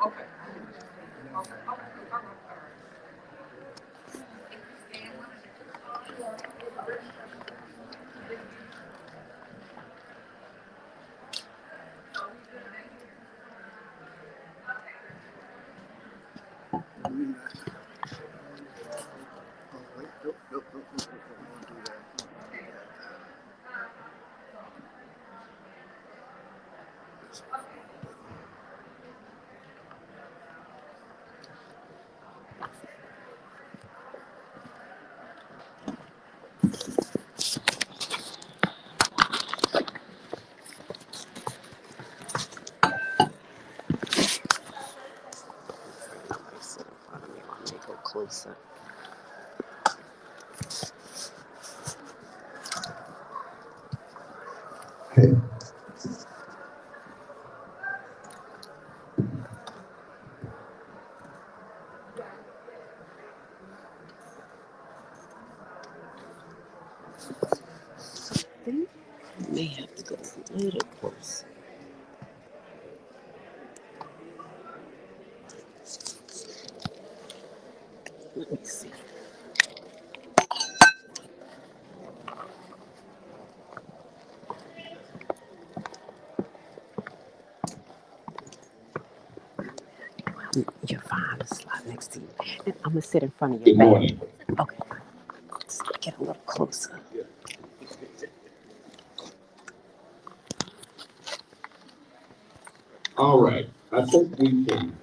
Okay. Okay. Okay. Sit in front of me while they go closer. Okay. I think you may have to go a little closer. Let me see. You're fine. I'll slide next to you. And I'm gonna sit in front of your Good back. morning. Okay. Let's get a little closer. All right. I think we can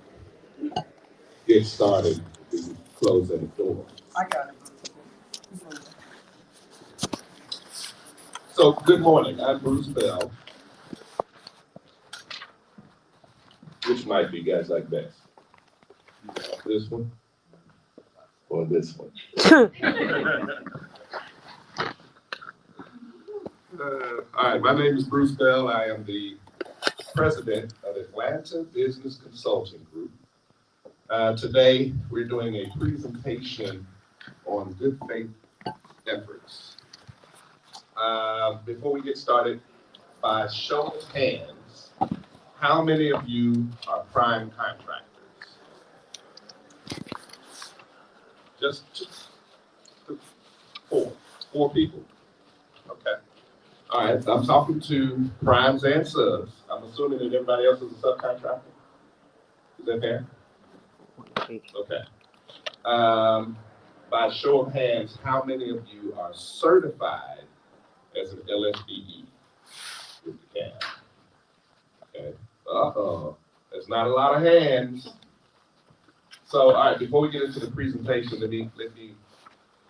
get started. We can close that door. I got it. So, good morning. I'm Bruce Bell. Which mic do you guys like best? This one or this one? All right. My name is Bruce Bell. I am the president of Atlanta Business Consulting Group. Today, we're doing a presentation on good faith efforts. Before we get started, by show of hands, how many of you are prime contractors? Just four people. Okay. All right. I'm talking to primes and subs. I'm assuming that everybody else is a subcontractor. Is that fair? Okay. By show of hands, how many of you are certified as an LSDE with the CAB? Okay. Uh-oh. That's not a lot of hands. So, all right, before we get into the presentation, let me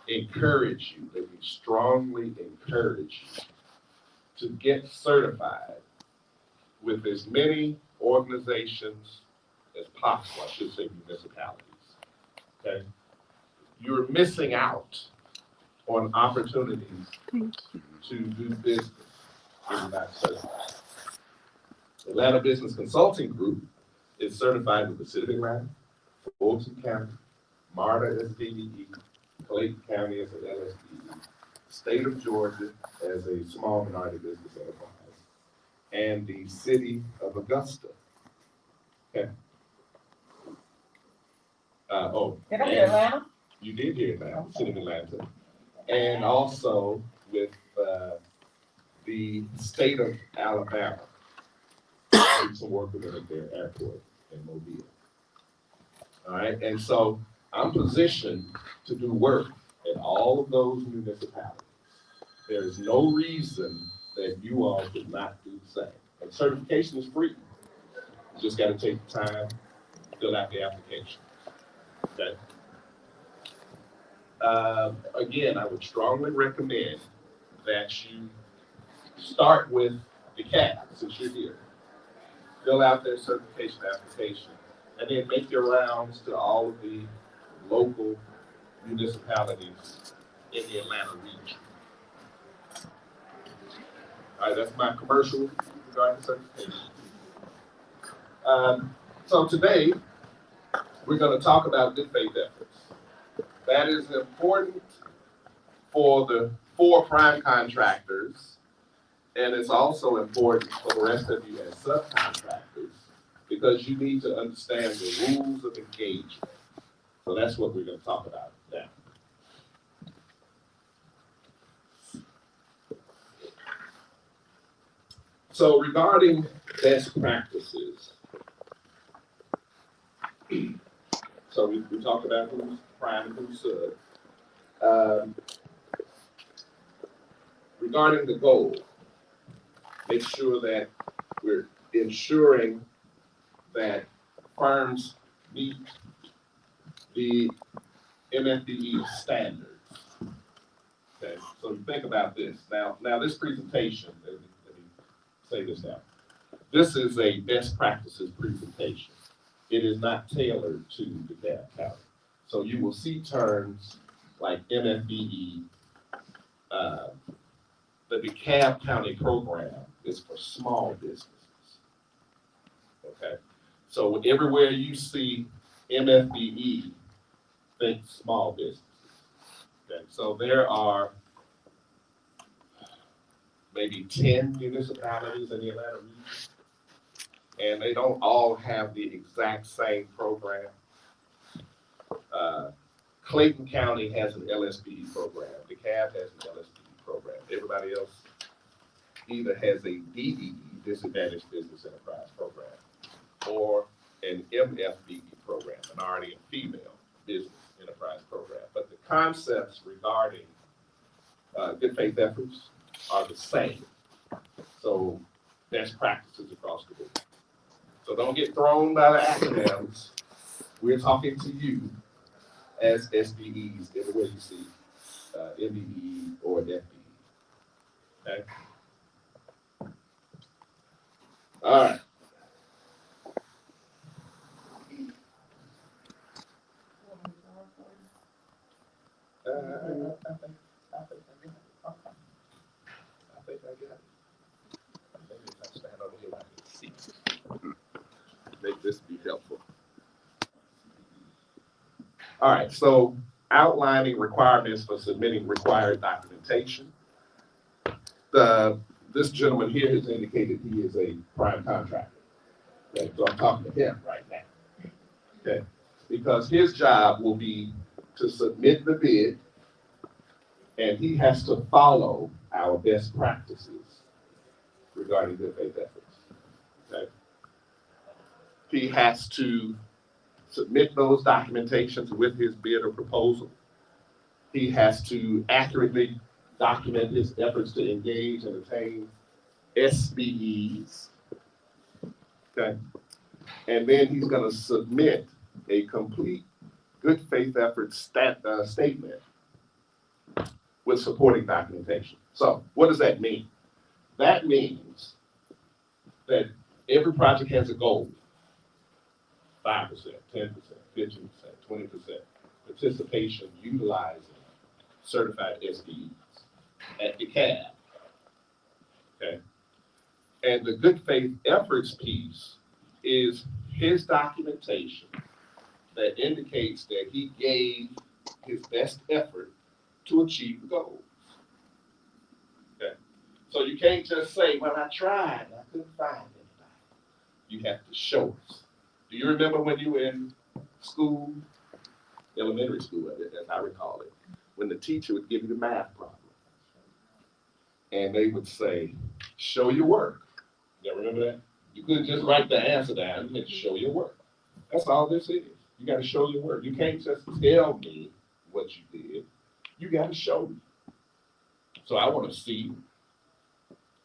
encourage you, let me strongly encourage you to get certified with as many organizations as possible, I should say municipalities, okay? You're missing out on opportunities to do business if you're not certified. Atlanta Business Consulting Group is certified with the City of Atlanta, Fulton County, MARTA as DBE, Clayton County as an LSDE, State of Georgia as a small minority business enterprise, and the City of Augusta. Okay. Did I hear Atlanta? You did hear Atlanta, City of Atlanta, and also with the State of Alabama. Did some work with them at their airport in Mobile. All right, and so I'm positioned to do work in all of those municipalities. There is no reason that you all could not do the same. And certification is free. You just got to take the time, fill out the application. Okay. Again, I would strongly recommend that you start with the CAB since you're here. Fill out their certification application, and then make your rounds to all of the local municipalities in the Atlanta region. All right, that's my commercial regarding certification. So today, we're going to talk about good faith efforts. That is important for the 4 prime contractors, and it's also important for the rest of you as subcontractors because you need to understand the rules of engagement. So that's what we're going to talk about now. So regarding best practices, so we talked about who's prime and who's sub. Regarding the goal, make sure that we're ensuring that firms meet the MFDE standards. Okay, so think about this. Now this presentation, let me say this now. This is a best practices presentation. It is not tailored to DeKalb County. So you will see terms like MFDE. The DeKalb County program is for small businesses. Okay, so everywhere you see MFDE, think small businesses. Okay, so there are maybe 10 municipalities in the Atlanta region, and they don't all have the exact same program. Clayton County has an LSBE program. DeKalb has an LSBE program. Everybody else either has a DBE, Disadvantaged Business Enterprise Program, or an MFBE program, Minority and Female Business Enterprise Program. But the concepts regarding good faith efforts are the same. So best practices across the board. So don't get thrown by the acronyms. We're talking to you as SBEs everywhere you see MBE or FBE. Okay? All right. I think I got it. Maybe if I stand over here, I can see. Make this be helpful. All right, so outlining requirements for submitting required documentation. This gentleman here has indicated he is a prime contractor. Okay, so I'm talking to him right now. Okay, because his job will be to submit the bid, and he has to follow our best practices regarding good faith efforts. Okay, he has to submit those documentations with his bid or proposal. He has to accurately document his efforts to engage and attain SBEs. Okay, and then he's going to submit a complete good faith effort statement with supporting documentation. So what does that mean? That means that every project has a goal. 5%, 10%, 15%, 20% participation utilizing certified SBEs at DeKalb. Okay, and the good faith efforts piece is his documentation that indicates that he gave his best effort to achieve the goals. Okay, so you can't just say, "Well, I tried, I couldn't find anybody." You have to show us. Do you remember when you were in school, elementary school, as I recall it, when the teacher would give you the math problem, and they would say, "Show your work." You remember that? You couldn't just write the answer down. You had to show your work. That's all this is. You got to show your work. You can't just tell me what you did. You got to show me. So I want to see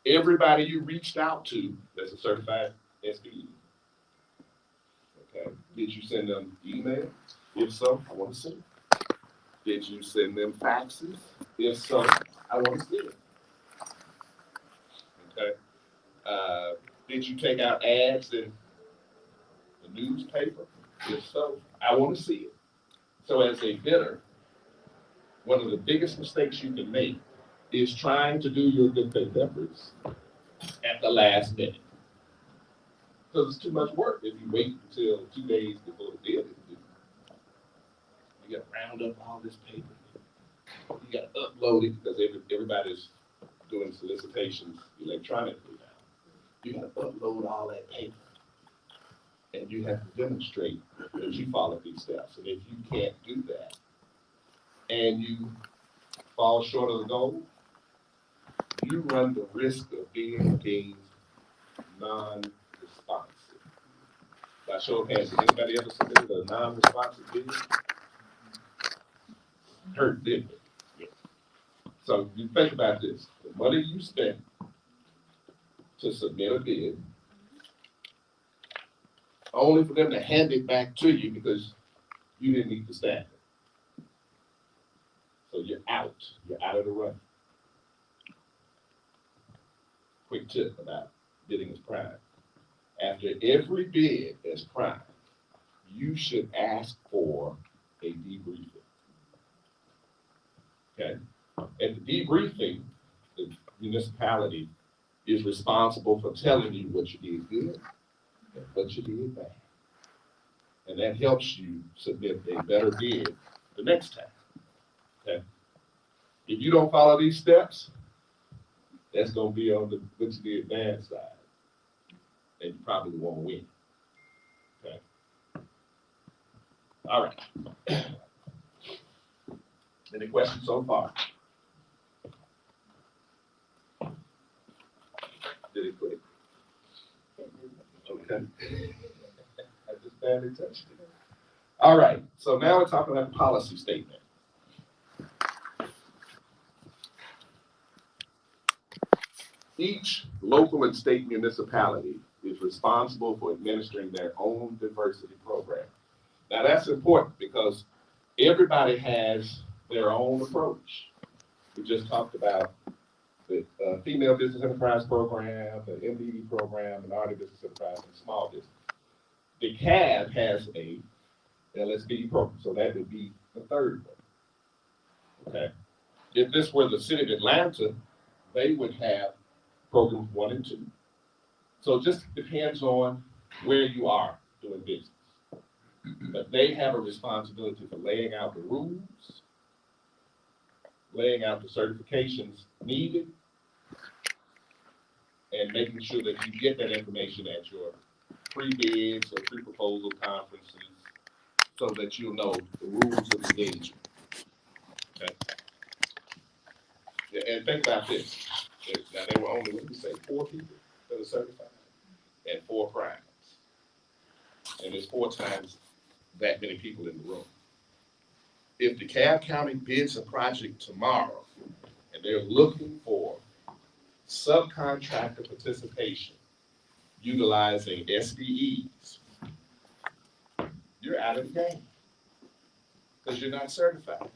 everybody you reached out to that's a certified SBE. Okay. Did you send them email? If so, I want to see it. Did you send them faxes? If so, I want to see it. Okay. Did you take out ads in the newspaper? If so, I want to see it. So as a bidder, one of the biggest mistakes you can make is trying to do your good faith efforts at the last minute. Because it's too much work if you wait until 2 days before the bid is due. You got to round up all this paper. You got to upload it because everybody's doing solicitations electronically now. You got to upload all that paper. And you have to demonstrate that you follow these steps. And if you can't do that, and you fall short of the goal, you run the risk of being deemed non-responsive. By show of hands, has anybody ever submitted a non-responsive bid? Hurt, didn't it? Yes. So you think about this. The money you spent to submit a bid, only for them to hand it back to you because you didn't meet the standard. So you're out. You're out of the run. Quick tip about bidding as prime. After every bid as prime, you should ask for a debriefing. Okay? At the debriefing, the municipality is responsible for telling you what you did good and what you did bad. And that helps you submit a better bid the next time. Okay? If you don't follow these steps, that's going to be on the what you did bad side. And you probably won't win. Okay? All right. Any questions so far? Did it quick? Okay. I just barely touched it. All right. So now we're talking about policy statement. Each local and state municipality is responsible for administering their own diversity program. Now that's important because everybody has their own approach. We just talked about the Female Business Enterprise Program, the MBE program, the Minority Business Enterprise, and Small Business. Dekalb has a LSBE program, so that would be the third one. Okay. If this were the city of Atlanta, they would have programs 1 and 2. So it just depends on where you are doing business. But they have a responsibility for laying out the rules, laying out the certifications needed, and making sure that you get that information at your pre-bids or pre-proposal conferences so that you'll know the rules of engagement. Okay? Yeah, and think about this. Now, there were only, let me say, 4 people that are certified and 4 primes. And there's 4 times that many people in the room. If DeKalb County bids a project tomorrow and they're looking for subcontractor participation utilizing SDEs, you're out of the game because you're not certified.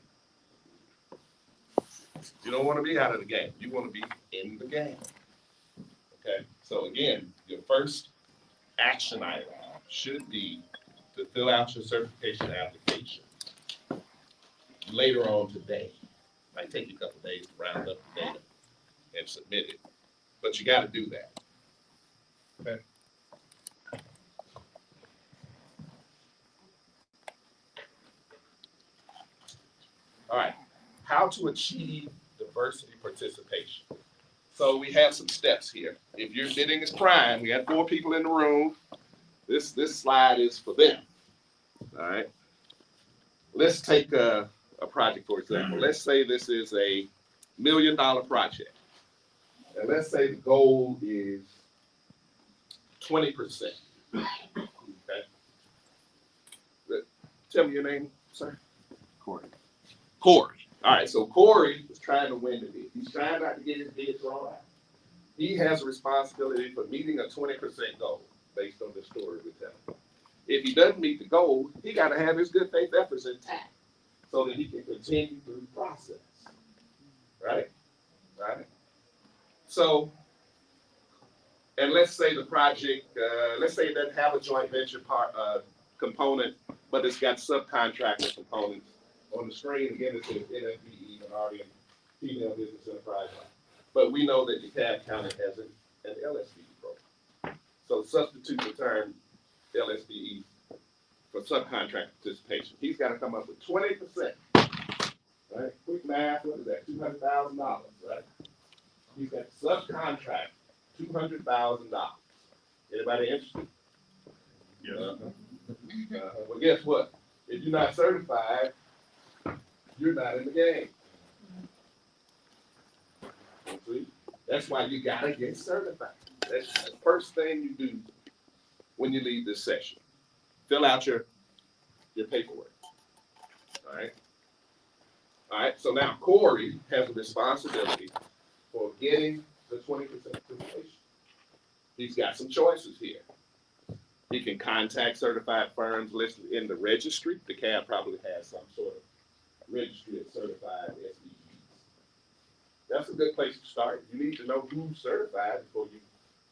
You don't want to be out of the game. You want to be in the game. Okay? So again, your first action item should be to fill out your certification application later on today. Might take you a couple of days to round up the data and submit it, but you got to do that. Okay. All right. How to achieve diversity participation. So we have some steps here. If you're bidding as prime, we have 4 people in the room. This slide is for them. All right. Let's take a project, for example. Let's say this is a $1 million project. And let's say the goal is 20%. Okay. Tell me your name, sir. Corey. Corey. All right, so Corey is trying to win the bid. He's trying not to get his bid thrown out. He has a responsibility for meeting a 20% goal based on the story we're telling. If he doesn't meet the goal, he got to have his good faith efforts intact so that he can continue through the process. Right? Right? So, and let's say the project, let's say it doesn't have a joint venture component, but it's got subcontractor components. On the screen, again, it says NFBE, Minority and Female Business Enterprise. But we know that DeKalb County has an LSBE program. So substitute the term LSBE for subcontract participation. He's got to come up with 20%. Right? Quick math, what is that? $200,000, right? He's got subcontract $200,000. Anybody interested? Well, guess what? If you're not certified, you're not in the game. See? That's why you gotta get certified. That's the first thing you do when you leave this session. Fill out your paperwork. All right. All right. So now Corey has a responsibility for getting the 20% participation. He's got some choices here. He can contact certified firms listed in the registry. The CAB probably has some sort of registry of certified SBEs. That's a good place to start. You need to know who's certified before you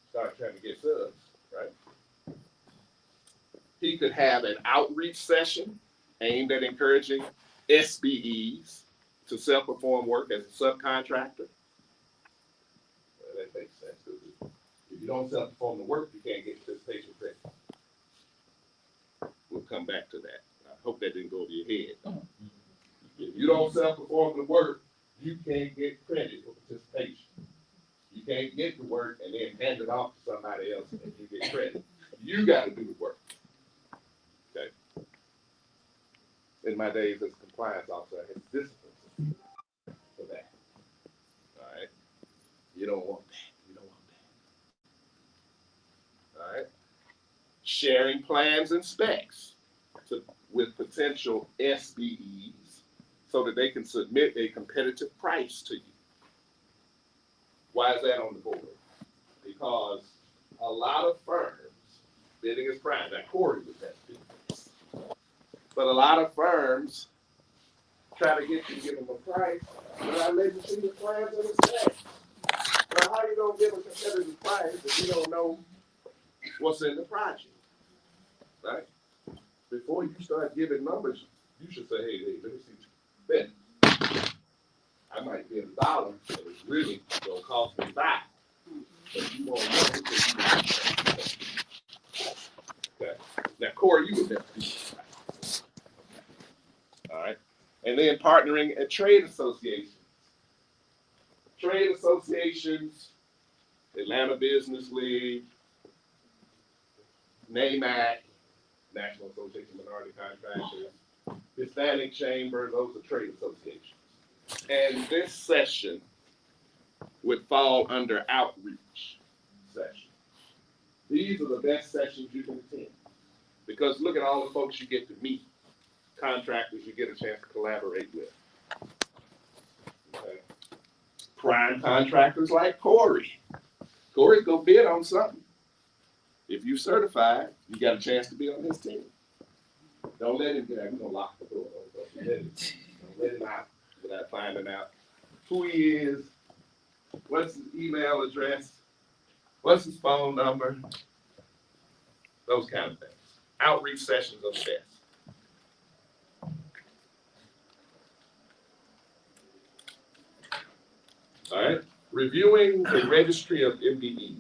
start trying to get subs, right? He could have an outreach session aimed at encouraging SBEs to self-perform work as a subcontractor. Well, that makes sense. If you don't self-perform the work, you can't get participation credit. We'll come back to that. I hope that didn't go over your head. If you don't self-perform the work, you can't get credit for participation. You can't get the work and then hand it off to somebody else and you get credit. You got to do the work. Okay. In my days as a compliance officer, I had discipline for that. All right. You don't want that. You don't want that. All right. Sharing plans and specs with potential SBEs so that they can submit a competitive price to you. Why is that on the board? Because a lot of firms, bidding is prime. Now, Corey was that too. But a lot of firms try to get you to give them a price without letting you see the plans and the specs. Now, how are you going to give a competitive price if you don't know what's in the project? Right? Before you start giving numbers, you should say, hey, let me see what you I might get $1, but it's really going to cost me $5. But you won't know because you don't know. Okay. Now, Corey, you would never do that. All right. And then partnering at trade associations. Trade associations, Atlanta Business League, NAMAC, National Association of Minority Contractors, Hispanic Chamber, those are trade associations. And this session would fall under outreach session. These are the best sessions you can attend because look at all the folks you get to meet, contractors you get a chance to collaborate with. Okay. Prime contractors like Corey. Corey's gonna bid on something. If you certified, you got a chance to be on his team. Don't let him get out. We're gonna lock the door. Don't let him out without finding out who he is, what's his email address, what's his phone number, those kind of things. Outreach sessions are the best. All right, reviewing the registry of MBEs.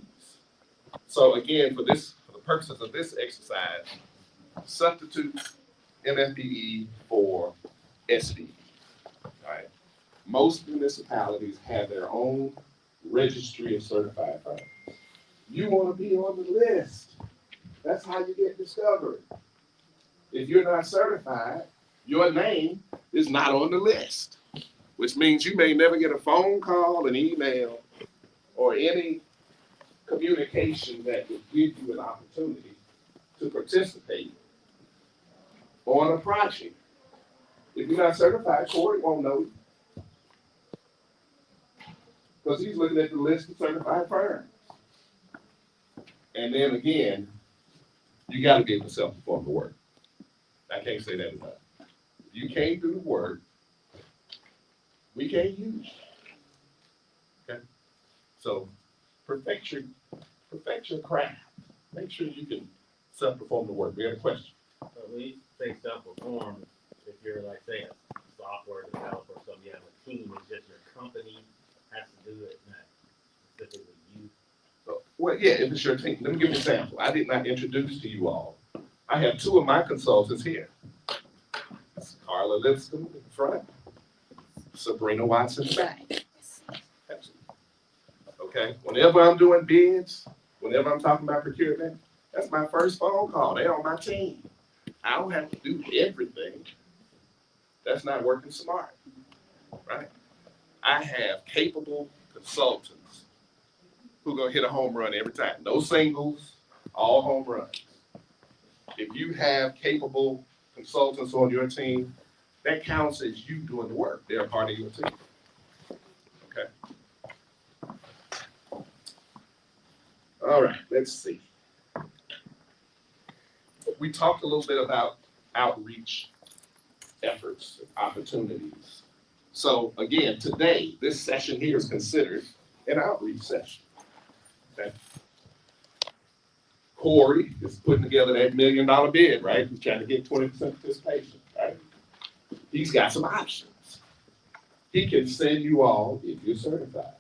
So again, for the purposes of this exercise, substitute MFBE for SBE. All right. Most municipalities have their own registry of certified firms. You want to be on the list. That's how you get discovered. If you're not certified, your name is not on the list, which means you may never get a phone call, an email, or any communication that would give you an opportunity to participate on a project. If you're not certified, Corey won't know you. Because he's looking at the list of certified firms. And then again, you got to be able to self-perform the work. I can't say that enough. If you can't do the work, we can't use you. Okay? So perfect your craft. Make sure you can self-perform the work. We have a question. So when you say self-perform, if you're like say a software developer or something, you have a team, it's just your company has to do it, not specifically you. Well, yeah, if it's your team. Let me give you an example. I did not introduce to you all. I have two of my consultants here. It's Carla Lipscomb in front, Sabrina Watson in the back. Okay, whenever I'm doing bids, whenever I'm talking about procurement, That's my first phone call. They're on my team. I don't have to do everything. That's not working smart, right? I have capable consultants who gonna hit a home run every time. No singles, all home runs. If you have capable consultants on your team, that counts as you doing the work. They're a part of your team. Okay. All right, let's see. We talked a little bit about outreach efforts, opportunities. So again, today, this session here is considered an outreach session. Okay. Corey is putting together that $1 million bid, right? He's trying to get 20% participation, right? He's got some options. He can send you all, if you're certified,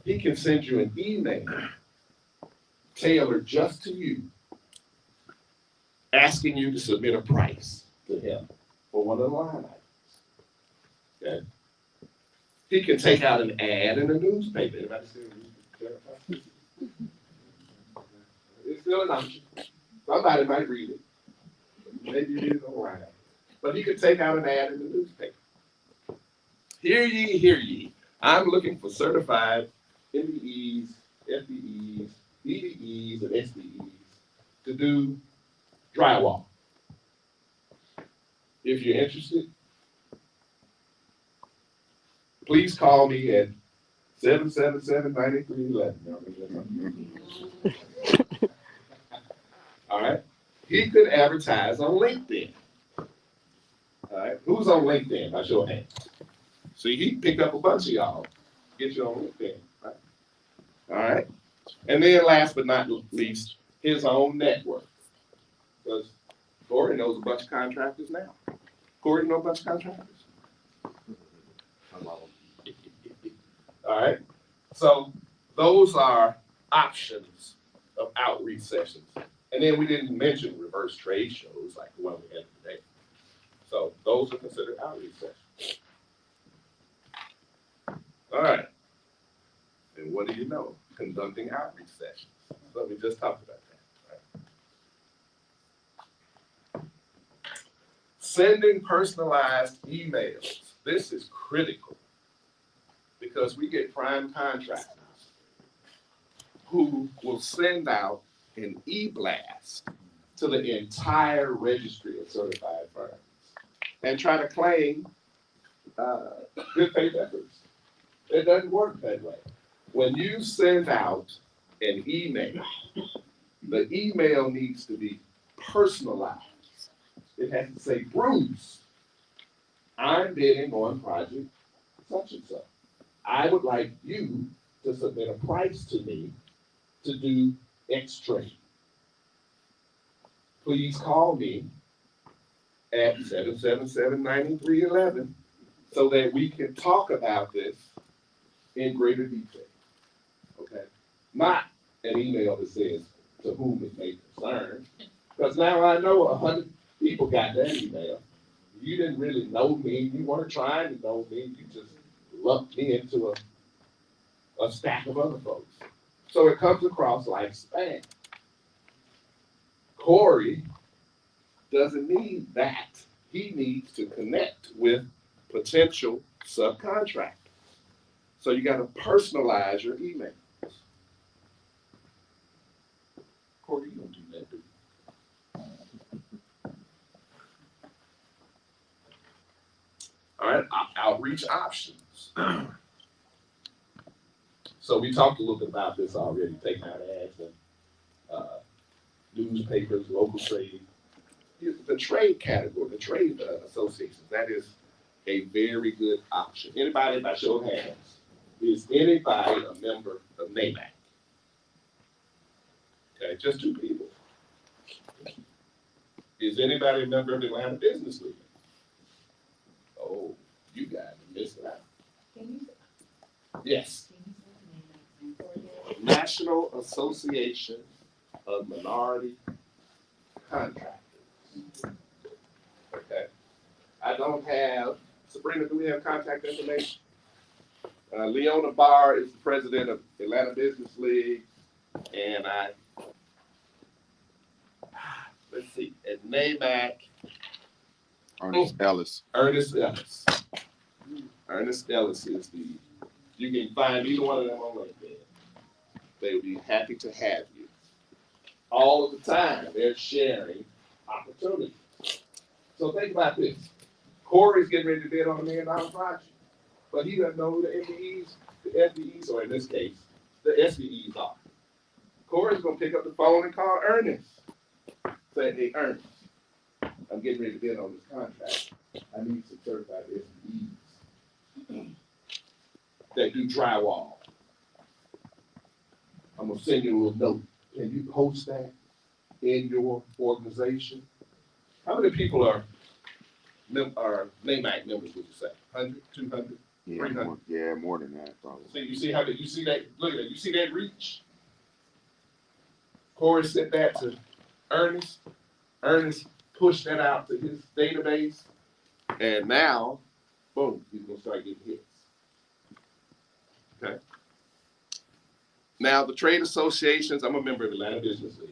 he can send you an email tailored just to you, asking you to submit a price to him for one of the line items. Okay? He can take out an ad in a newspaper. Anybody see a newspaper? It's still an option. Somebody might read it. Maybe it is online. But he could take out an ad in the newspaper. Hear ye, hear ye. I'm looking for certified MBEs, FBEs, BDEs, and SBEs to do drywall. If you're interested, please call me at 777-9311. All right. He could advertise on LinkedIn. All right. Who's on LinkedIn? By show of hands. See, he picked up a bunch of y'all. Get you on LinkedIn. Right? All right. And then last but not least, his own network. Because Corey knows a bunch of contractors now. Corey knows a bunch of contractors. All right. So those are options of outreach sessions. And then we didn't mention reverse trade shows like the one we had today. So those are considered outreach sessions. All right. And what do you know? Conducting outreach sessions. So we just talked about that. Right? Sending personalized emails. This is critical because we get prime contractors who will send out an e-blast to the entire registry of certified firms and try to claim good faith efforts. It doesn't work that way. When you send out an email, the email needs to be personalized. It has to say, Bruce, I'm bidding on project such and such. I would like you to submit a price to me to do X trade. Please call me at 777-9311 so that we can talk about this in greater detail. Okay? Not an email that says to whom it may concern. Because now I know 100 people got that email. You didn't really know me. You weren't trying to know me. You just lumped me into a stack of other folks. So it comes across like spam. Corey doesn't need that. He needs to connect with potential subcontractors. So you got to personalize your emails. Corey, you don't do that, do you? All right, outreach options. So we talked a little bit about this already, taking out ads and newspapers, local trade. The trade category, the trade associations, that is a very good option. Anybody, by show of hands, is anybody a member of NAMAC? Okay, just 2 people. Is anybody a member of the Atlanta Business League? Oh, you guys missed that. Yes. National Association of Minority Contractors. Okay. I don't have, Sabrina, do we have contact information? Leona Barr is the president of Atlanta Business League, and and NAMAC. Ernest Ellis. Ernest Ellis. Ernest Ellis is you can find either one of them on LinkedIn. They would be happy to have you. All of the time, they're sharing opportunities. So think about this. Corey's getting ready to bid on $1 million project, but he doesn't know who the FDEs, or in this case, the SVEs are. Corey's gonna pick up the phone and call Ernest. Say, hey, Ernest, I'm getting ready to bid on this contract. I need some certified SVEs that do drywall. I'm gonna send you a little note. Can you post that in your organization? How many people are NAMAC members, would you say? 100, 200, Yeah, 300? more than that, probably. So you see you see that, look at that, you see that reach? Corey sent that to Ernest. Ernest pushed that out to his database. And now, boom, he's gonna start getting hits. Okay. Now the trade associations, I'm a member of the Atlanta Business League.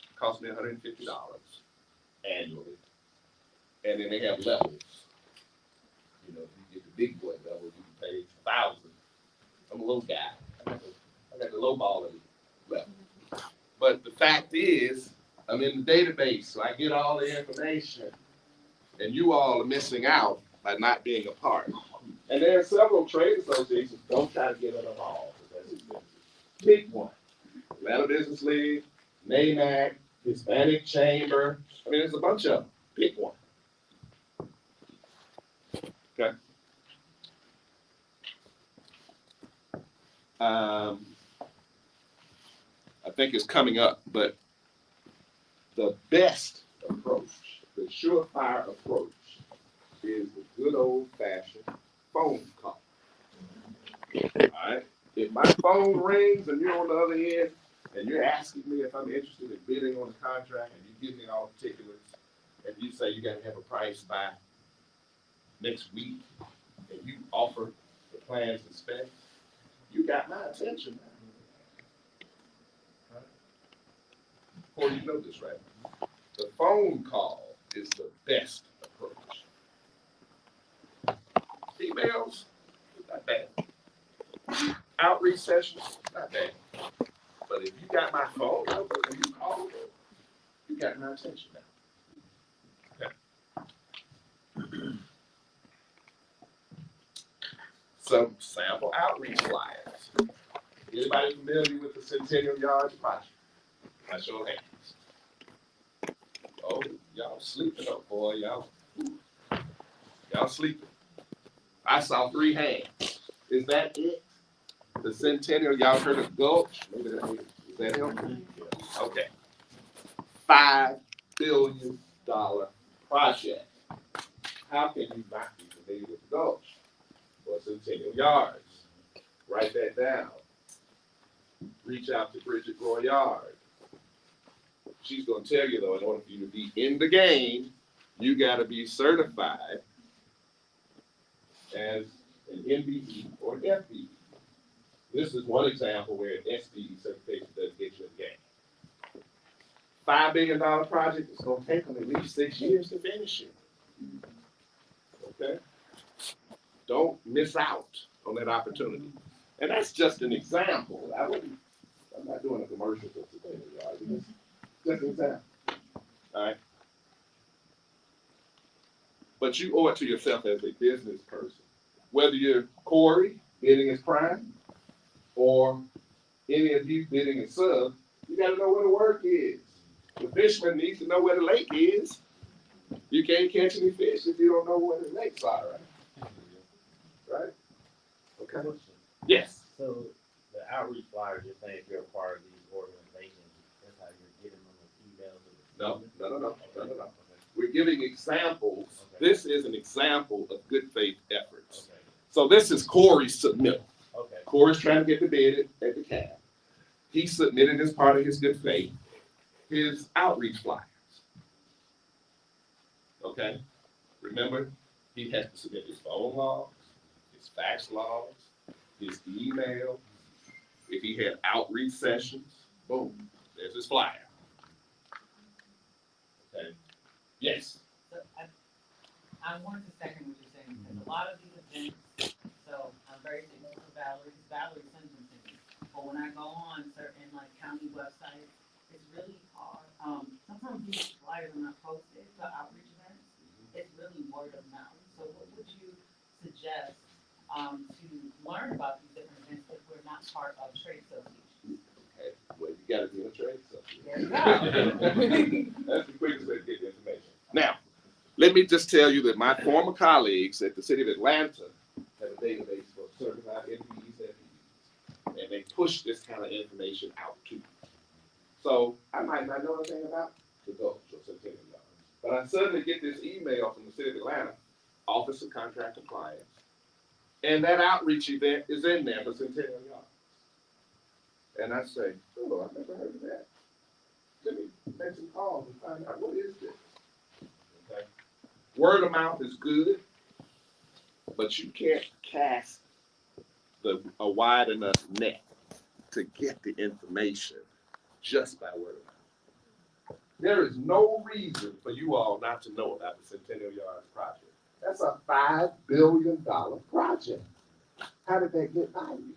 It costs me $150 annually. And then they have levels. You know, you get the big boy level, you can pay $1,000. I'm a little guy. I got the low ball level. But the fact is, I'm in the database, so I get all the information. And you all are missing out by not being a part. And there are several trade associations. Don't try to get them all. That's expensive. Pick one. Atlanta Business League, NAMAC, Hispanic Chamber. I mean, there's a bunch of them. Pick one. Okay. I think it's coming up, but the best approach, the surefire approach, is the good old-fashioned phone call. All right? If my phone rings and you're on the other end and you're asking me if I'm interested in bidding on the contract and you give me all the particulars and you say you got to have a price by next week and you offer the plans and specs, you got my attention now. Or you know this, right? The phone call is the best approach. Emails, not bad. Outreach sessions, not bad. But if you got my phone number and you call me, you got my attention now. Okay. Some sample outreach flyers. Anybody familiar with the Centennial Yards project? I show hands. Oh, y'all sleeping up, boy. Y'all sleeping. I saw 3 hands. Is that it? The Centennial, y'all heard of Gulch? Maybe that is that him? Okay. $5 billion project. How can you not be familiar with Gulch? Well, Centennial Yards. Write that down. Reach out to Bridget Royard. She's going to tell you, though, in order for you to be in the game, you got to be certified as an NBE or an FBE. This is one example where an SBE certification doesn't get you in the game. $5 billion project is going to take them at least 6 years to finish it. Okay? Don't miss out on that opportunity. And that's just an example. I'm not doing a commercial for today, y'all. Just an example. All right? But you owe it to yourself as a business person. Whether you're Corey bidding as prime or any of you bidding as sub, you got to know where the work is. The fisherman needs to know where the lake is. You can't catch any fish if you don't know where the lakes are, right? Right? Okay. Yes. So the outreach flyers, you're saying if you're a part of these organizations, that's how you're getting them with emails? No. We're giving examples. Okay. This is an example of good faith efforts. Okay. So this is Corey's submit. Okay. Corey's trying to get the bid at the cab. He submitted as part of his good faith his outreach flyers. Okay? Remember, he has to submit his phone logs, his fax logs, his email. If he had outreach sessions, boom, there's his flyer. Yes. So I wanted to second what you're saying, because a lot of these events, so I'm very thankful for Valerie, because Valerie sends them to me. But when I go on certain like county websites, it's really hard. Sometimes these flyers are not posted for outreach events. It's really word of mouth. So what would you suggest to learn about these different events if we're not part of trade associations? Okay, well, you gotta be in a trade association. There you go. That's the quickest way to get the information. Now, let me just tell you that my former colleagues at the city of Atlanta have a database for certified MPs, FPs, and they push this kind of information out to you. So I might not know anything about the Gulch or Centennial Yards, but I suddenly get this email from the city of Atlanta, Office of Contract Compliance, and that outreach event is in there for Centennial Yards. And I say, oh, I've never heard of that. Let me make some calls and find out what is this. Okay. Word of mouth is good, but you can't cast a wide enough net to get the information just by word of mouth. There is no reason for you all not to know about the Centennial Yards project. That's a $5 billion project. How did that get by you?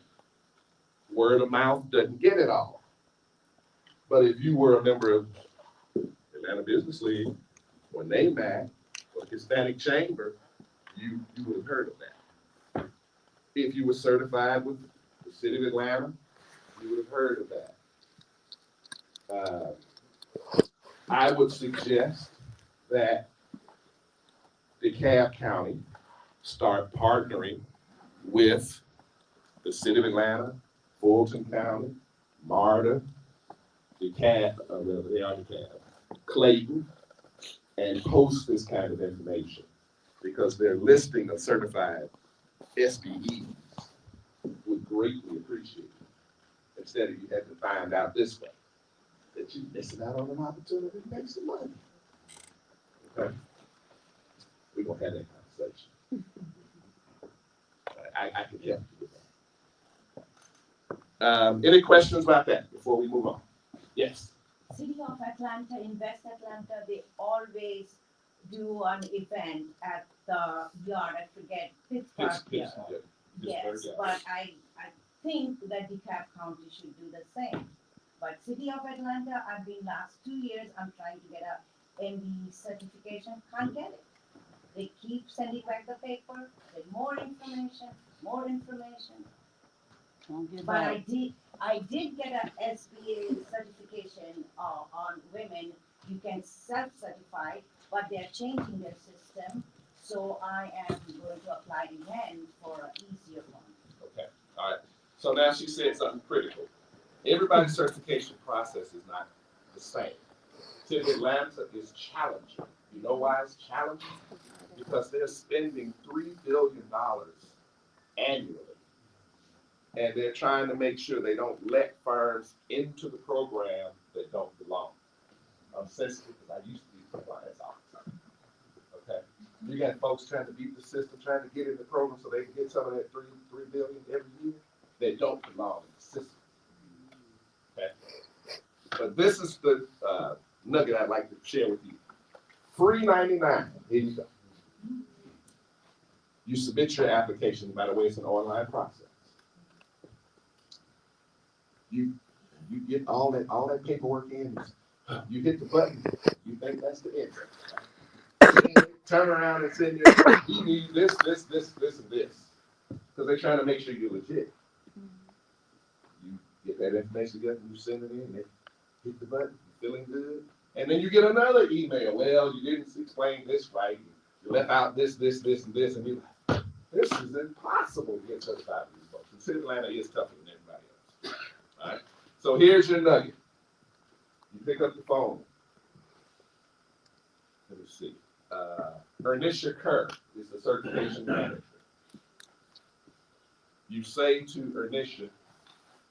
Word of mouth doesn't get it all. But if you were a member of Atlanta Business League or NAMAC or Hispanic Chamber, you would have heard of that. If you were certified with the city of Atlanta, you would have heard of that. I would suggest that DeKalb County start partnering with the city of Atlanta, Fulton County, MARTA, DeKalb, they are DeKalb, Clayton, and post this kind of information because their listing of certified SBEs would greatly appreciate it. Instead of you having to find out this way that you're missing out on an opportunity to make some money. Okay? We're going to have that conversation. I can help you with that. Any questions about that before we move on? Yes. City of Atlanta, in West Atlanta, they always do an event at the yard, I forget, Pittsburgh yard. Yes, but I think that DeKalb County should do the same. But City of Atlanta, I've been last 2 years, I'm trying to get a MBE certification, can't get it. They keep sending back the paper, with more information, more information. But I did get an SBA certification on women. You can self-certify, but they're changing their system. So I am going to apply again for an easier one. Okay, all right. So now she said something critical. Everybody's certification process is not the same. City of Atlanta is challenging. You know why it's challenging? Because they're spending $3 billion annually. And they're trying to make sure they don't let firms into the program that don't belong. I'm sensitive because I used to be a compliance officer. Okay? You got folks trying to beat the system, trying to get in the program so they can get some of that $3 billion every year. They don't belong in the system. Okay? But this is the nugget I'd like to share with you. Free 99. Here you go. You submit your application. By the way, it's an online process. You get all that paperwork in. You hit the button. You think that's the end. Turn around and send you need this, and this. Because they're trying to make sure you're legit. You get that information together, you send it in, they hit the button, you're feeling good. And then you get another email. Well, you didn't explain this right. You left out this, and this. And you're like, this is impossible to get certified with these folks. And City of Atlanta is tougher than everybody else. All right? So here's your nugget. You pick up the phone. Let me see. Ernisha Kerr is the certification manager. You say to Ernisha,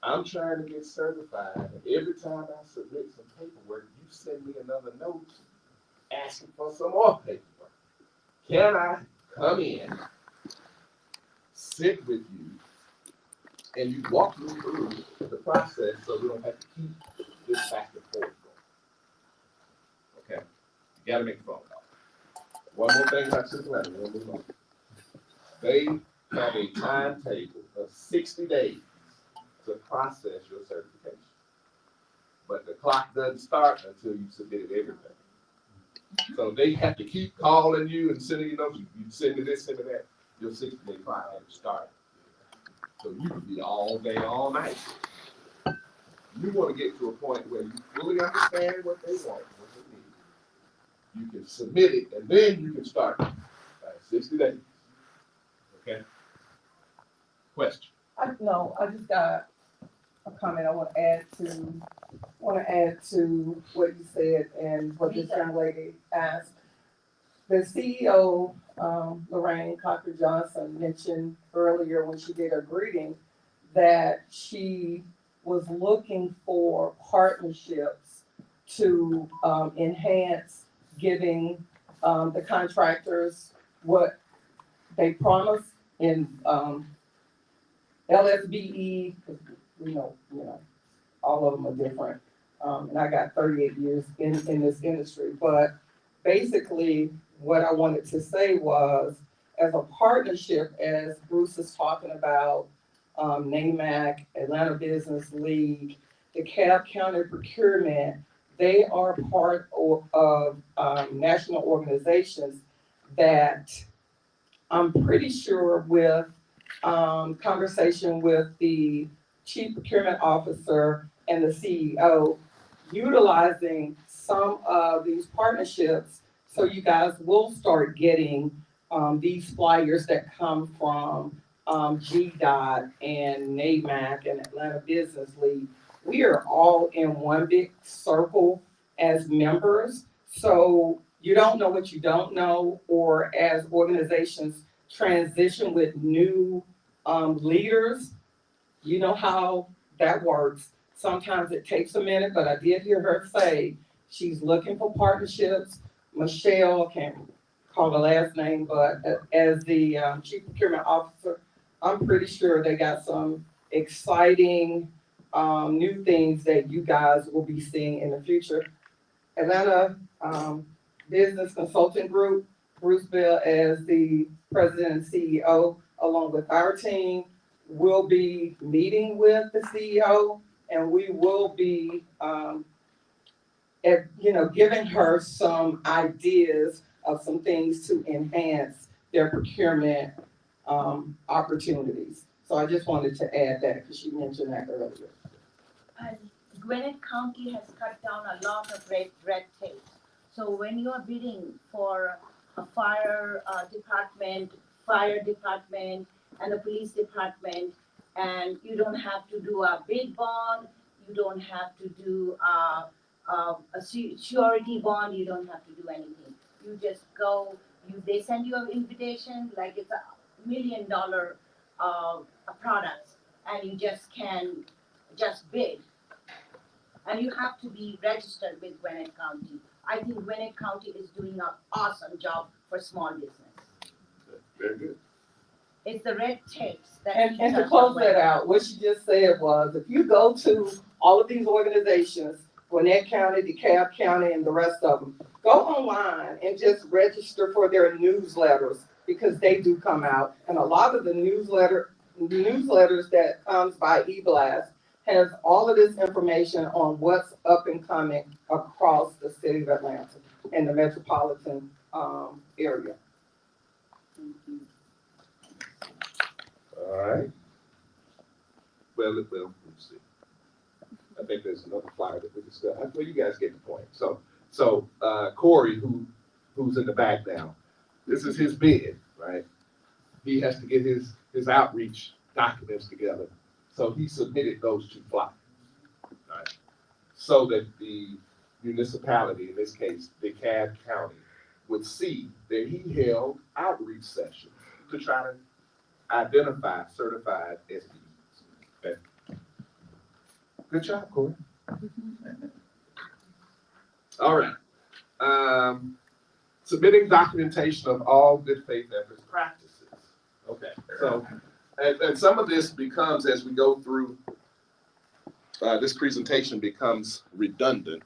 I'm trying to get certified, and every time I submit some paperwork, you send me another note asking for some more paperwork. Can I come in, sit with you, and you walk me through the process so we don't have to keep this back and forth going? Okay, you gotta make a phone call. One more thing about City Planning, we'll move on. They have a timetable of 60 days to process your certification. But the clock doesn't start until you submitted everything. So they have to keep calling you and sending you notes. You send me this, send me that. Your 60-day clock has to start. So you can be all day, all night. You want to get to a point where you fully understand what they want, what they need. You can submit it, and then you can start. 60 days. Okay? Question? I just got a comment I want to add to what you said and what this young lady asked. The CEO, Lorraine Cocker Johnson, mentioned earlier when she did her greeting that she was looking for partnerships to enhance giving the contractors what they promised in LSBE. All of them are different. And I got 38 years in this industry, but basically what I wanted to say was, as a partnership, as Bruce is talking about, NAMAC, Atlanta Business League, DeKalb County Procurement, they are part of national organizations that I'm pretty sure with conversation with the chief procurement officer and the CEO, utilizing some of these partnerships, so you guys will start getting these flyers that come from GDOT and NAMAC and Atlanta Business League. We are all in one big circle as members, so you don't know what you don't know, or as organizations transition with new leaders, you know how that works. Sometimes it takes a minute, but I did hear her say she's looking for partnerships. Michelle, can't call the last name, but as the chief procurement officer, I'm pretty sure they got some exciting new things that you guys will be seeing in the future. Atlanta Business Consulting Group, Bruce Bell as the president and CEO, along with our team, will be meeting with the CEO, and we will be giving her some ideas of some things to enhance their procurement opportunities. So I just wanted to add that because she mentioned that earlier. And Gwinnett County has cut down a lot of red tape. So when you are bidding for a fire department, and the police department, and you don't have to do a bid bond, you don't have to do a surety bond, you don't have to do anything. You just go, they send you an invitation, like it's $1 million product, and you just can just bid. And you have to be registered with Gwinnett County. I think Gwinnett County is doing an awesome job for small business. Very good. It's the red tapes that. And to close that out, what she just said was, if you go to all of these organizations, Gwinnett County, DeKalb County, and the rest of them, go online and just register for their newsletters, because they do come out. And a lot of the newsletters that comes by eBlast has all of this information on what's up and coming across the city of Atlanta and the metropolitan area. All right. Well, let's see. I think there's another flyer that we discussed. Well, you guys get the point. So Corey, who's in the back now, this is his bid, right? He has to get his outreach documents together. So he submitted those 2 flyers, right? So that the municipality, in this case, DeKalb County, would see that he held outreach sessions to try to identify certified SBEs. Okay. Good job, Corey. All right. Submitting documentation of all good faith efforts practices. Okay. So, and some of this becomes, as we go through, this presentation becomes redundant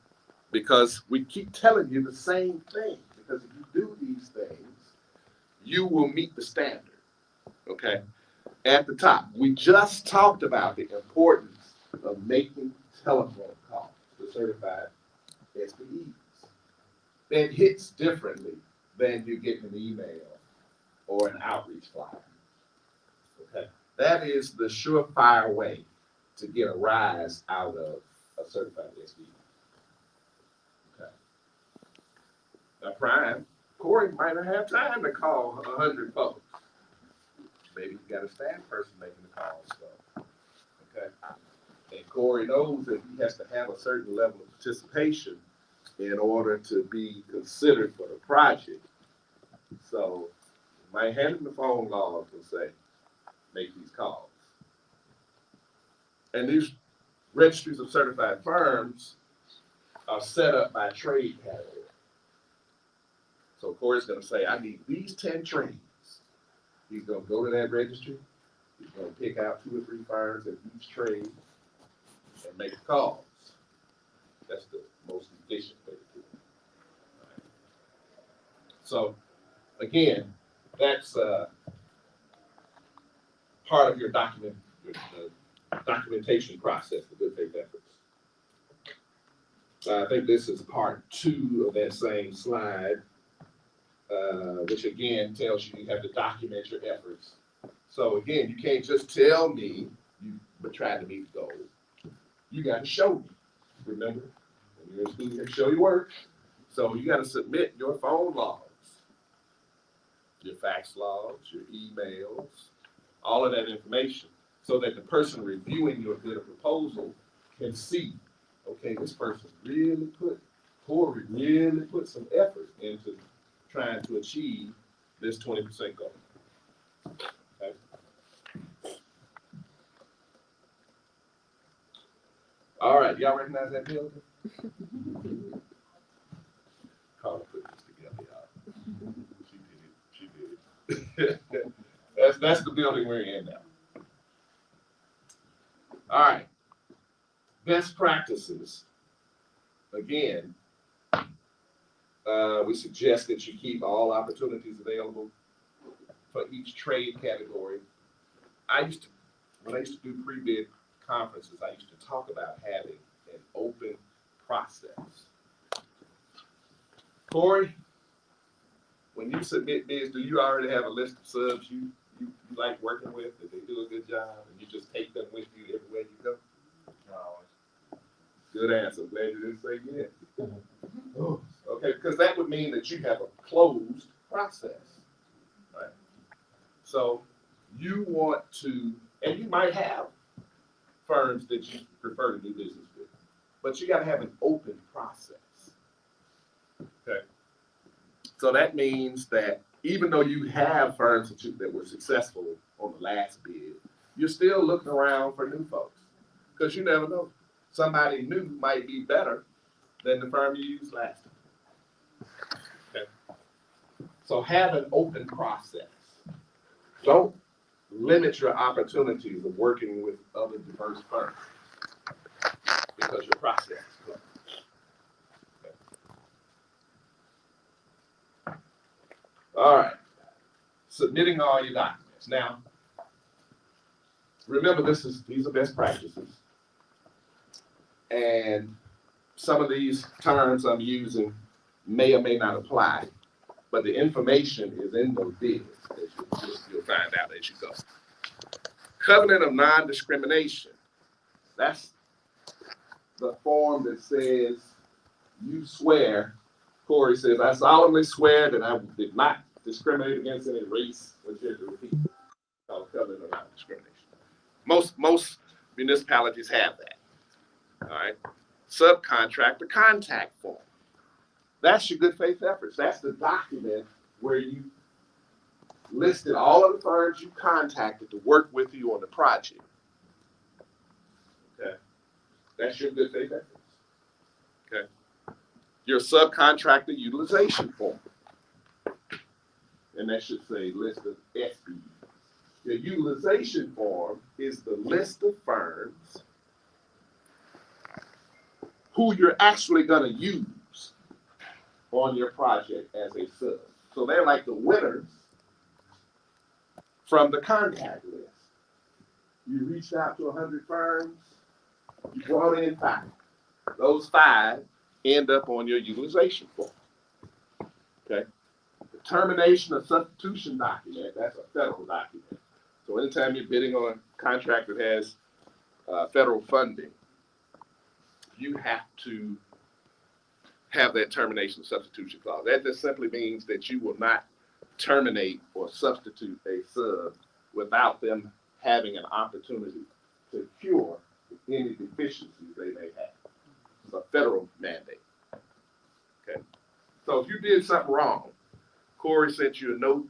because we keep telling you the same thing. Because if you do these things, you will meet the standard. Okay? At the top, we just talked about the importance of making telephone calls to certified SBEs. It hits differently than you get an email or an outreach flyer. Okay? That is the surefire way to get a rise out of a certified SBE. Okay. Now, Prime, Corey might not have time to call 100 folks. Maybe he's got a staff person making the calls. So, okay. And Corey knows that he has to have a certain level of participation in order to be considered for the project. So, you might hand him the phone log and say, make these calls. And these registries of certified firms are set up by trade category. So Corey's going to say, I need these 10 trades. He's going to go to that registry. He's going to pick out 2 or 3 firms in each trade and make calls. That's the most efficient way to do it. Right. So again, that's part of your documentation process for good faith efforts. I think this is part 2 of that same slide, which again tells you have to document your efforts. So again, you can't just tell me you tried to meet the goal. You got to show me. Remember, when you're in school, you have to show your work. So you got to submit your phone logs, your fax logs, your emails, all of that information, so that the person reviewing your bid or proposal can see, okay, this person Corey really put some effort into trying to achieve this 20% goal. Okay. All right, y'all recognize that building? Carla put this together, y'all. She did it. That's the building we're in now. All right. Best practices. Again, we suggest that you keep all opportunities available for each trade category. When I used to do pre-bid conferences, I used to talk about having an open process. Corey, when you submit bids, do you already have a list of subs you like working with, that they do a good job, and you just take them with you everywhere you go? No. Good answer. I'm glad you didn't say yes. Oh, okay, because that would mean that you have a closed process, right? So you want to, and you might have firms that you prefer to do business with, but you got to have an open process. Okay. So that means that even though you have firms that were successful on the last bid, you're still looking around for new folks, because you never know. Somebody new might be better than the firm you used last time. Okay. So have an open process. Don't limit your opportunities of working with other diverse firms because your process is closed. Okay. All right. Submitting all your documents. Now, remember, these are best practices. And some of these terms I'm using may or may not apply, but the information is in those bids. You'll find out as you go. Covenant of non-discrimination. That's the form that says you swear. Corey says, I solemnly swear that I did not discriminate against any race or gender or people. Called covenant of non-discrimination. Most municipalities have that. All right. Subcontractor contact form. That's your good faith efforts. That's the document where you listed all of the firms you contacted to work with you on the project. Okay. That's your good faith efforts. Okay. Your subcontractor utilization form. And that should say list of SBEs. Your utilization form is the list of firms who you're actually going to use on your project as a sub. So they're like the winners from the contact list. You reached out to 100 firms, you brought in 5. Those 5 end up on your utilization form. Okay? The termination of substitution document, that's a federal document. So anytime you're bidding on a contract that has federal funding, you have to have that termination substitution clause. That just simply means that you will not terminate or substitute a sub without them having an opportunity to cure any deficiencies they may have. It's a federal mandate. Okay. So if you did something wrong, Corey sent you a note.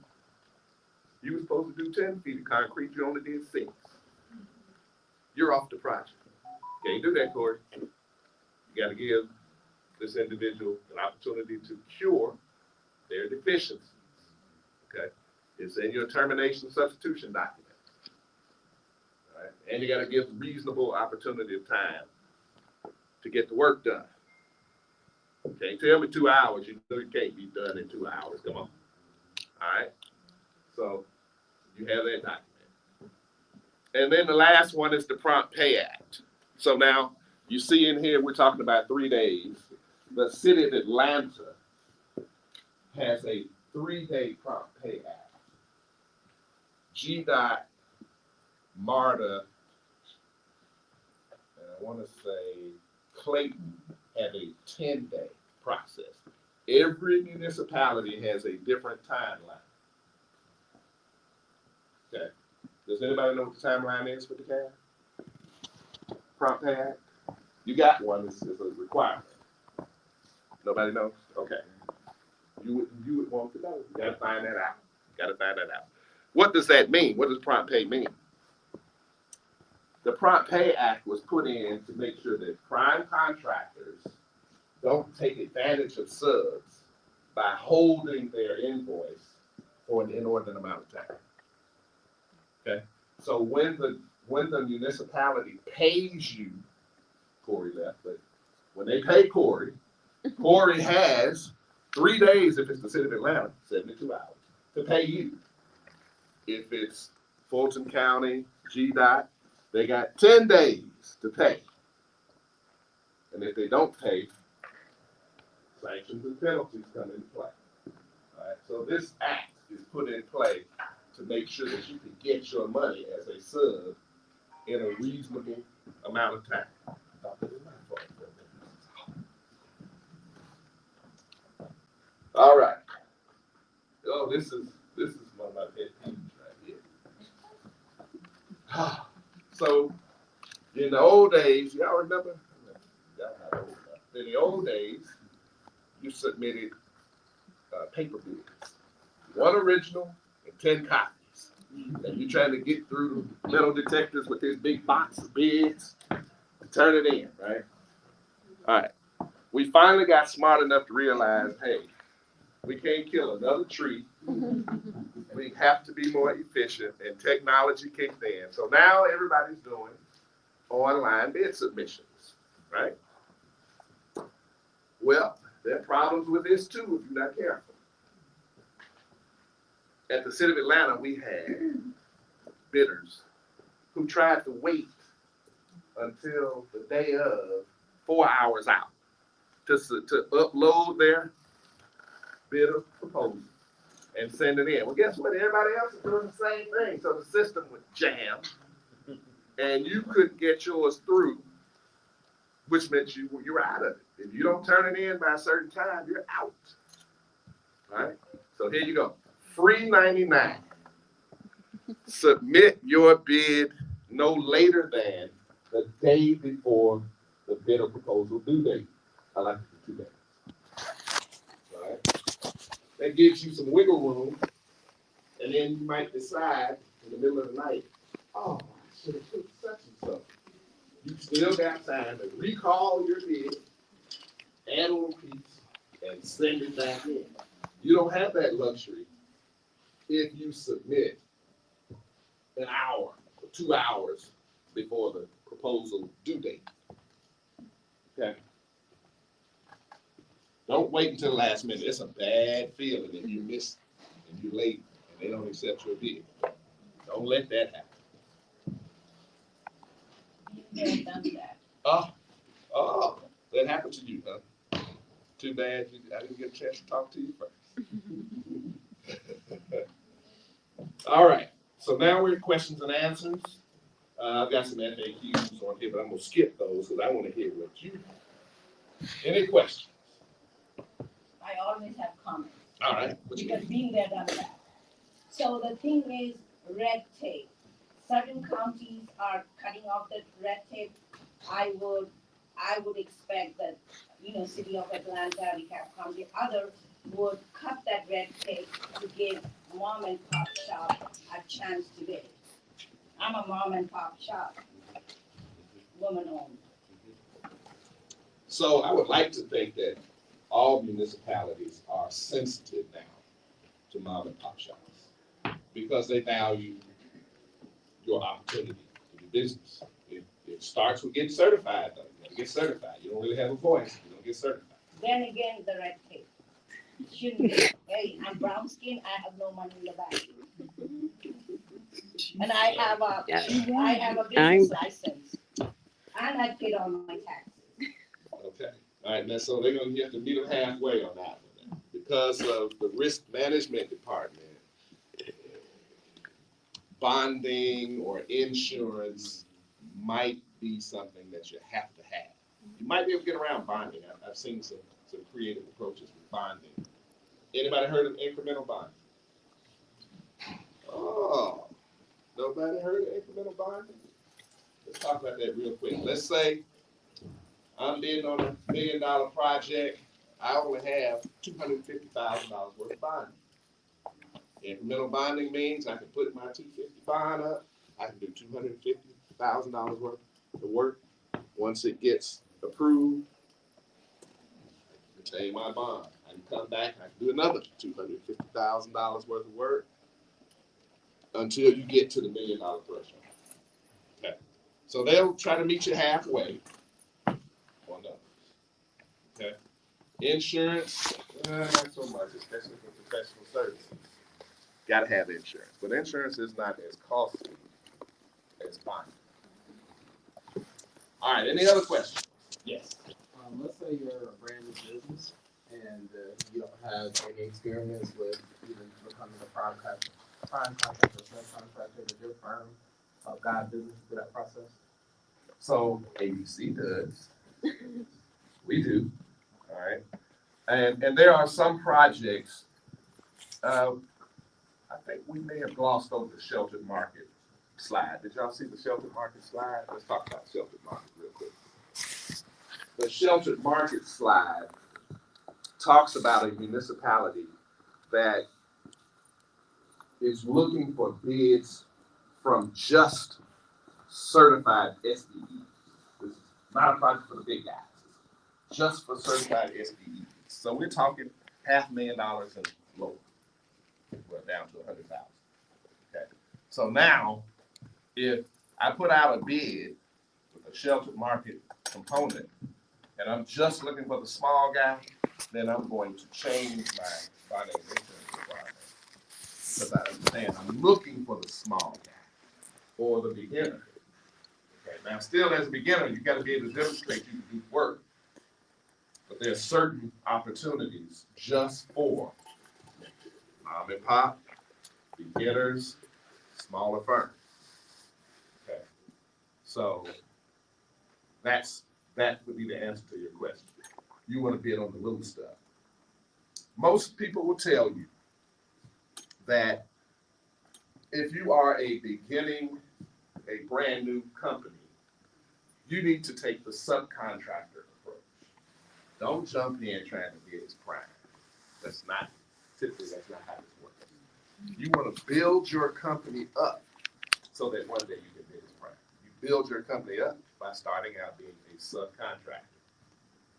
You were supposed to do 10 feet of concrete, you only did 6. You're off the project. Can't do that, Corey. You got to give this individual an opportunity to cure their deficiencies. Okay? It's in your termination substitution document. All right? And you got to give reasonable opportunity of time to get the work done. Okay, tell me 2 hours. You know you can't be done in 2 hours. Come on. All right? So you have that document. And then the last one is the Prompt Pay Act. So now you see in here we're talking about 3 days. The city of Atlanta has a 3-day Prompt Pay Act. GDOT, MARTA, and I want to say Clayton have a 10-day process. Every municipality has a different timeline. Okay. Does anybody know what the timeline is for the CAD? Prompt Pay Act? You got one, it's a requirement. Nobody knows? Okay. You would want to know. You gotta find that out. What does that mean? What does Prompt Pay mean? The Prompt Pay Act was put in to make sure that prime contractors don't take advantage of subs by holding their invoice for an inordinate amount of time. Okay? So when the municipality pays you, Corey left, but when they pay Corey has 3 days if it's the city of Atlanta, 72 hours, to pay you. If it's Fulton County, GDOT, they got 10 days to pay. And if they don't pay, sanctions and penalties come into play. All right? So this act is put in play to make sure that you can get your money as a sub in a reasonable amount of time. All right. Oh, this is one of my pet peeves right here. So, in the old days, y'all remember? Y'all not old enough. In the old days, you submitted paper bids, 1 original and 10 copies, and you're trying to get through metal detectors with this big box of bids to turn it in, right? All right. We finally got smart enough to realize, hey, we can't kill another tree. We have to be more efficient, and technology kicked in. So now everybody's doing online bid submissions, right? Well, there are problems with this too if you're not careful. At the city of Atlanta, we had bidders who tried to wait until the day of 4 hours out to upload their bidder proposal and send it in. Well, guess what? Everybody else is doing the same thing. So the system was jammed, and you couldn't get yours through, which meant you were out of it. If you don't turn it in by a certain time, you're out. All right? So here you go. Free 99. Submit your bid no later than the day before the bidder proposal due date. I like it for 2 days. All right? That gives you some wiggle room, and then you might decide in the middle of the night, oh, I should have put such and such. You still got time to recall your bid, add on a piece, and send it back in. You don't have that luxury if you submit an hour or 2 hours before the proposal due date. Okay. Don't wait until the last minute. It's a bad feeling if you miss and you're late and they don't accept your bid. Don't let that happen. They've done that. Oh, that happened to you, huh? Too bad I didn't get a chance to talk to you first. All right, so now we're at questions and answers. I've got some FAQs on here, but I'm gonna skip those because I want to hear what you have. Any questions? I always have comments. All right. What you Because got? being there, done that. So the thing is red tape. Certain counties are cutting off the red tape. I would expect that, city of Atlanta, DeKalb County, others would cut that red tape to give mom and pop shop a chance to get it. I'm a mom and pop shop, woman owned. So I would like to think that all municipalities are sensitive now to mom and pop shops because they value your opportunity to do business. It starts with getting certified, though. You gotta get certified. You don't really have a voice if you don't get certified. Then again, the red tape. Shouldn't be. Hey, I'm brown skin, I have no money in the bank. And I have a business license. And I paid all my taxes. Okay. All right. Now, so they're gonna have to meet them halfway on that one because of the risk management department. Bonding or insurance might be something that you have to have. You might be able to get around bonding. I've seen some creative approaches with bonding. Anybody heard of incremental bonding? Oh, nobody heard of incremental bonding? Let's talk about that real quick. Let's say I'm bidding on $1 million project. I only have $250,000 worth of bonding. Incremental bonding means I can put my $250 bond up. I can do $250,000 worth of work. Once it gets approved, I can retain my bond. I can come back and I can do another $250,000 worth of work until you get to the $1 million threshold. Okay. So they'll try to meet you halfway on those. Okay. Insurance, not so much, especially for professional services. Got to have insurance, but insurance is not as costly as bonding. All right. Any other questions? Yes. Let's say you're a brand new business and you don't have any experience with even becoming a prime contractor or subcontractor. Does your firm guide business through that process? So ABC does. We do. All right. And there are some projects. I think we may have glossed over the sheltered market slide. Did y'all see the sheltered market slide? Let's talk about sheltered market real quick. The sheltered market slide talks about a municipality that is looking for bids from just certified SDEs. This is not a project for the big guys. It's just for certified SDEs. So we're talking $500,000 and lower. We're down to 100,000. Okay. So now, if I put out a bid with a sheltered market component, and I'm just looking for the small guy, then I'm going to change my bonding insurance requirement. Because I understand I'm looking for the small guy or the beginner. Okay. Now, still as a beginner, you got to be able to demonstrate you can do work. But there are certain opportunities just for mom and pop, beginners, smaller firms. Okay. So that would be the answer to your question. You want to bid on the little stuff. Most people will tell you that if you are a brand new company, you need to take the subcontractor approach. Don't jump in trying to bid as prime. That's not how this works. You want to build your company up so that one day you can bid as prime. You build your company up by starting out being a subcontractor.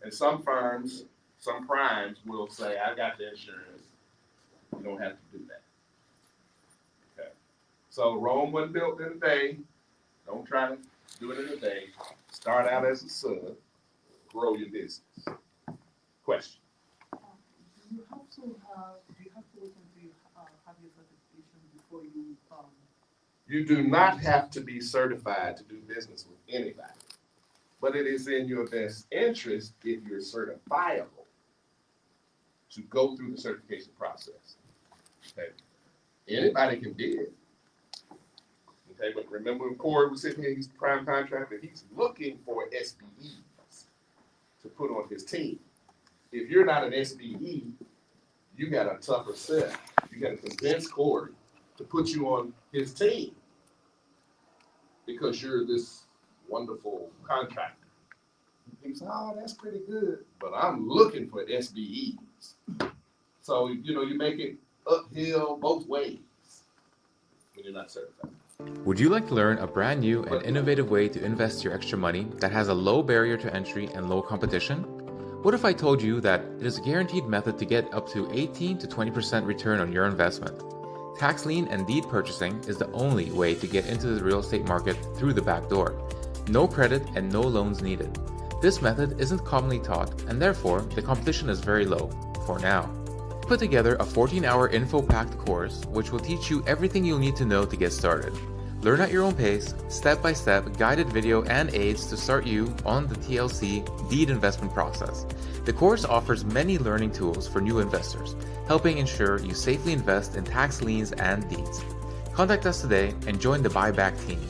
And some firms, some primes will say, I got the insurance. You don't have to do that. Okay. So Rome wasn't built in a day. Don't try to do it in a day. Start out as a sub, grow your business. Question. you have to wait until you have your certification before you, You do not have to be certified to do business with anybody. But it is in your best interest if you're certifiable to go through the certification process. Okay? Anybody can bid. Okay, but remember when Corey was sitting here, he's the prime contractor, he's looking for SBEs to put on his team. If you're not an SBE, you got a tougher set. You got to convince Corey to put you on his team because you're this wonderful contractor. He said, oh, that's pretty good, but I'm looking for SBEs. So, you make it uphill both ways when you're not certified. Would you like to learn a brand new and innovative way to invest your extra money that has a low barrier to entry and low competition? What if I told you that it is a guaranteed method to get up to 18 to 20% return on your investment? Tax lien and deed purchasing is the only way to get into the real estate market through the back door. No credit and no loans needed. This method isn't commonly taught, and therefore the competition is very low, for now. Put together a 14-hour info-packed course which will teach you everything you'll need to know to get started. Learn at your own pace, step-by-step guided video and aids to start you on the TLC deed investment process. The course offers many learning tools for new investors, helping ensure you safely invest in tax liens and deeds. Contact us today and join the buyback team.